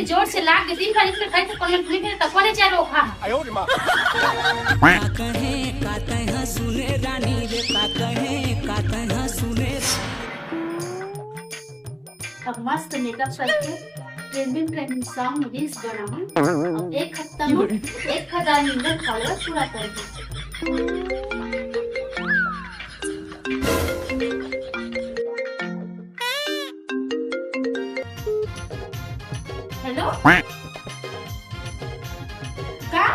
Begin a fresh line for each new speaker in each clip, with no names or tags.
इतनी जोर से लाग के दिन भर इसमें खाई तो कौन नहीं फिर तक कोने चारो खा
का कहे सुने रानी रे का कहे सुने।
अब मस्त मेकअप करके ट्रेंडिंग सॉन्ग रील्स बनाऊं और एक हफ्ता में 1000 मिलियन फॉलोअर पूरा कर दूं। हेलो का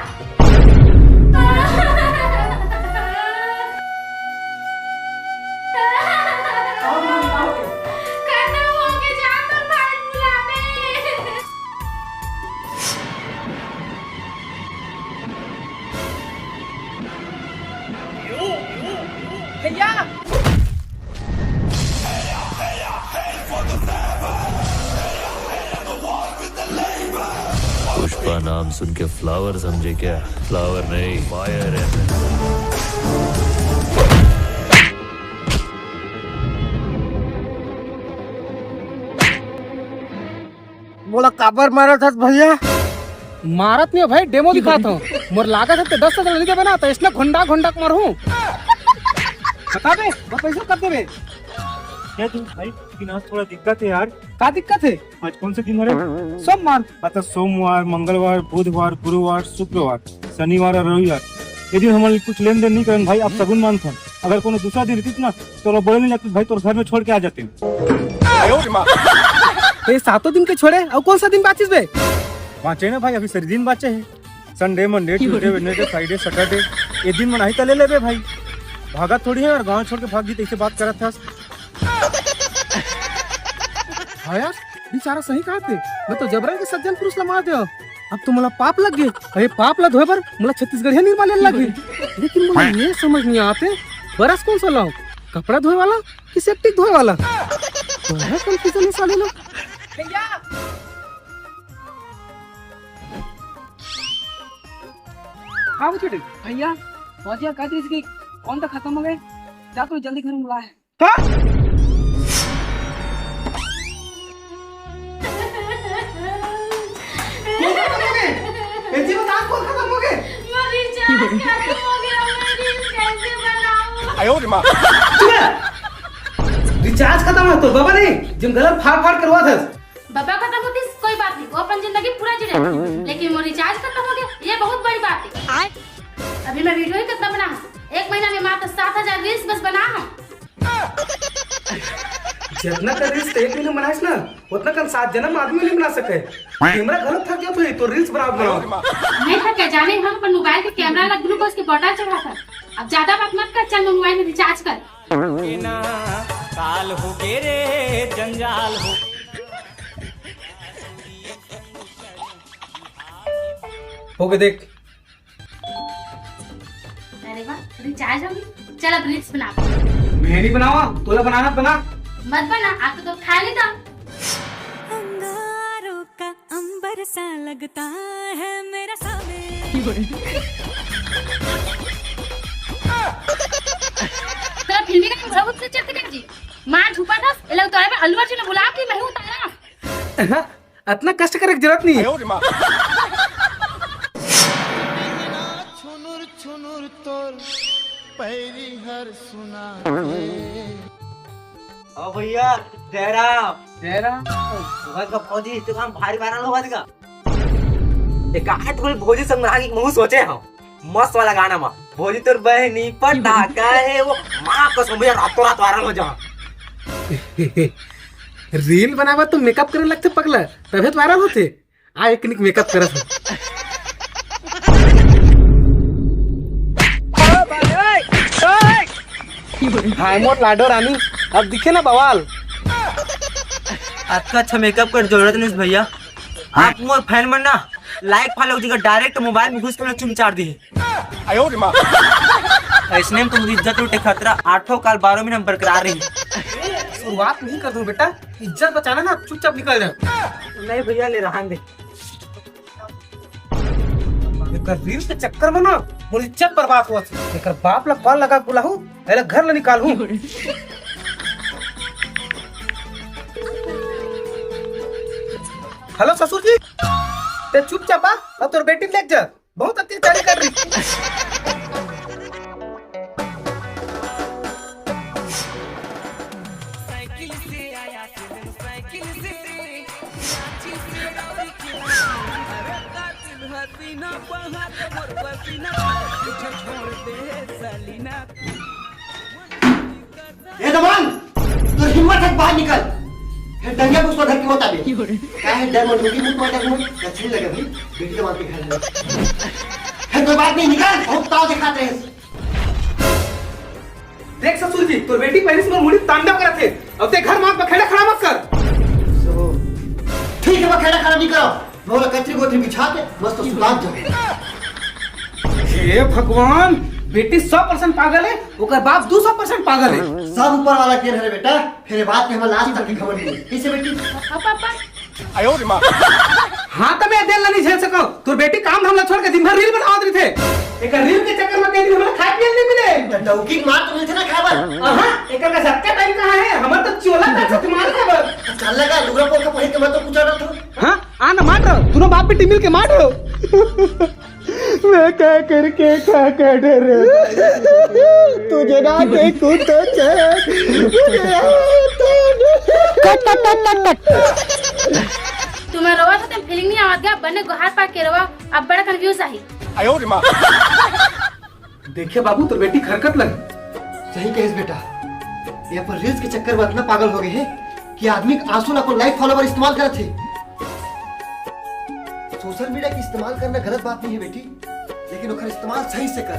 पुष्पा नाम सुन के फ्लावर समझे क्या? फ्लावर नहीं, फायर है।
बोला काबर मारा था भैया?
मारत नहीं भाई, डेमो दिखाता हूँ। मोर लागत है तो 10,000 नहीं बना तो इसने घुंडा मारू। बता दे, पैसा कर दे।
क्या तुम भाई लेकिन आज थोड़ा दिक्कत है यार।
क्या दिक्कत है?
आज कौन से दिन है?
सोमवार।
मतलब सोमवार, मंगलवार, बुधवार, गुरुवार, शुक्रवार, शनिवार और रविवार ये दिन हमारे कुछ लेन देन नहीं करें भाई। आप सगुन मानते हैं। अगर कोनो दूसरा दिन रहती ना तो बोले नहीं लगती भाई, तो घर में छोड़ के आ जाते हैं।
ये 7 दिन के छोड़े और कौन सा दिन बाचिस बे?
बाँचे ना भाई, अभी सारे दिन बाँचे हैं। Sunday, Monday, Tuesday, Wednesday, Friday, Saturday ये दिन मनाही तो ले ले भाई। भागा थोड़ी है और गाँव छोड़ के भाग गई, ऐसे बात करा था।
हाँ यार, बेचारा सही कहा थे। मैं तो जबरन के सज्जन पुरुष लमा दे। अब तो मला पाप लग गए। अरे पाप ला धोए पर मला छत्तीसगढ़िया निर्माण लगे। लेकिन मुझे ये समझ नहीं आते बरस कौन सा लाओ, कपड़ा धोए वाला कि सेप्टिक धोए वाला? तो है कंफ्यूजन साले लोग। हाँ वो छोटे भैया पहुंचिया कहती इसकी कौन तो खत्म हो गए। जा तू जल्दी घर में बुला है। रिचार्ज खत्म है तो बाबा नहीं जिम गलत फाड़ करवा था।
बाबा खत्म होती कोई बात नहीं, वो अपन जिंदगी पूरा जी रहे, लेकिन वो रिचार्ज खत्म हो गया ये बहुत बड़ी बात है। अभी मैं वीडियो ही कितना बना, 1 महीना में मात्र 7,000 रील्स बस बना हूँ।
जितना का रील्स 1 महीने बनाइस ना उतना का 7 जन्म आदमी नहीं बना सके। कैमरा गलत थक गया तो रील्स बनाओ।
नहीं था क्या जाने, हम पर मोबाइल के कैमरा लग ग्लूकोज के बोतल चढ़ा था। अब ज्यादा बात मत कर, चल मोबाइल में रिचार्ज कर।
काल हो गे रे जंजाल हो।
हो गए देख।
अरे वाह रिचार्ज हो गई, चल अब रील्स बना।
मैं नहीं बनावा, तोला बनाना बना।
मत बना, आप तो खा लेता।
अंगारों का अंबर सा लगता है मेरा सामने।
तेरा फिल्मी का बहुत से चलते कर जी मां छुपा था ये लोग तोरे पे अलवर जी ने बुला के मैं हूं तारा।
इतना कष्ट करे की जरूरत नहीं है।
छुनुर छुनुर तोर पैरी हर सुना।
ओ भैया जयराम
जयराम
का फौजी तो काम भारी वायरल होगा दिखा। एक 8 गोल भोजी संग में आगे मुंह सोचे हम मस्त वाला गाना में भोजी तोर बहनी पटाखा है वो मां कसम भैया रातों रात वायरल हो जा।
रील बनावा तो मेकअप करे लगते पगला तभी तो वायरल होते। आ एक निक मेकअप करत हो। हाय मोर लाडो रानी अब दिखे ना बवाल।
अच्छा मेकअप कर जरूरत नहीं भैया। आप मोर फैन बनना लाइक फॉलो जी का डायरेक्ट मोबाइल में घुस के चुम चार दी। इसने तुम इज्जत उठे खतरा 8 काल 12 में नंबर करा रही।
शुरुआत नहीं कर दूं बेटा, इज्जत बचाना ना, चुपचाप निकल जा।
नहीं भैया ले रहा दे।
रील के चक्कर में ना मोर इज्जत बर्बाद हुआ। एकर बाप ला कॉल लगा बुलाहू एला घर ला निकालहू। हेलो ससुर जी, ते चुपचाप आ, अब तोर बेटी देख जा, बहुत अत्याचारी कर रही।
साइकिल से आया साइकिल से हसीना पसीना छोड़ दे सलीना।
ए दमान, तो हिम्मत है बाहर निकल। फिर दंगे को उसको धर के बता दे। क्या है डर मत लगी मुझ माता को अच्छी लगे भाई, बेटी के मार के खा ले। फिर कोई बात नहीं, निकल, बहुत ताव दिखाते हैं।
देख ससुर जी, तोर बेटी पहले से मुड़ी तांडव करत थे, अब ते घर मांग पे खड़ा खड़ा मत कर।
ठीक है, मैं खेड़ा खड़ा नहीं करो, बोला कचरी गोथरी बिछा के मस्त सुलाग जाओ।
हे भगवान, बेटी 100% पागल है, ओकर बाप 200% पागल है।
सब ऊपर वाला केर है बेटा, फिर बात के हम लास्ट तक की खबर नहीं। कैसे बेटी?
पापा
हाँ तो मैं दिल नहीं झेल सको, तोर बेटी काम धाम ला छोड़ के दिन भर रील बनावत रही थे। एक रील के चक्कर में कहीं हमरा खाए पिए नहीं मिले।
डौकी मार तो मिलते ना खाबर।
हां, एकर का सत्य टाइम कहां है? हमर तो चोला था सत्य मार खाबर।
चल लगा लुगड़ा पोल का पहिर के मैं तो पूछा रहा था।
हां, आ ना मार रहो, तूने बाप बेटी मिल के मार रहो। मैं क्या करके क्या कर रहे तुझे ना देखूं तो चल।
तुम्हें रोवा था तुम फीलिंग नहीं आवत गया बने गुहार पार के रोवा अब बड़ा कंफ्यूज आई।
देखिए बाबू, तो बेटी खरकत लग।
सही कहिस बेटा, ये पर रील्स के चक्कर में इतना पागल हो गए हैं कि आदमी आंसू ना को लाइक फॉलोवर इस्तेमाल करते थे। सोशल मीडिया का इस्तेमाल करना गलत बात नहीं है बेटी, लेकिन ओकर इस्तेमाल सही से कर।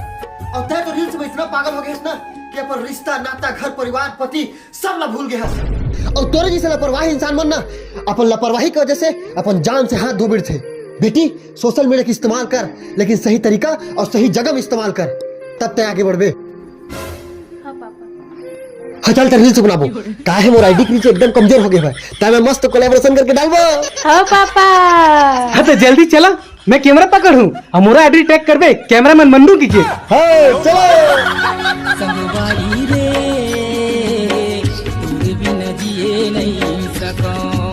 और तय तो रील्स में इतना पागल हो गए ना कि अपन रिश्ता नाता घर परिवार पति सब ला भूल गए। और तोरे जैसे लापरवाही इंसान बनना, अपन लापरवाही की वजह से अपन जान से हाथ धो बैठे थे। बेटी सोशल मीडिया का इस्तेमाल कर, लेकिन सही तरीका और सही जगह में इस्तेमाल कर, तब तय आगे बढ़बे।
हाँ पापा।
हाँ चल रील्स बनाबो, काहे मोर आईडी नीचे एकदम कमजोर हो गए भाई, तय मैं मस्त कोलैबोरेशन करके डालबो।
हाँ पापा।
हाँ तो जल्दी चला, मैं कैमरा पकड़ूं, हमारा आईडी टैग करबे, कैमरामैन मंडू कीजिए।
हाँ चलो।
संगवारी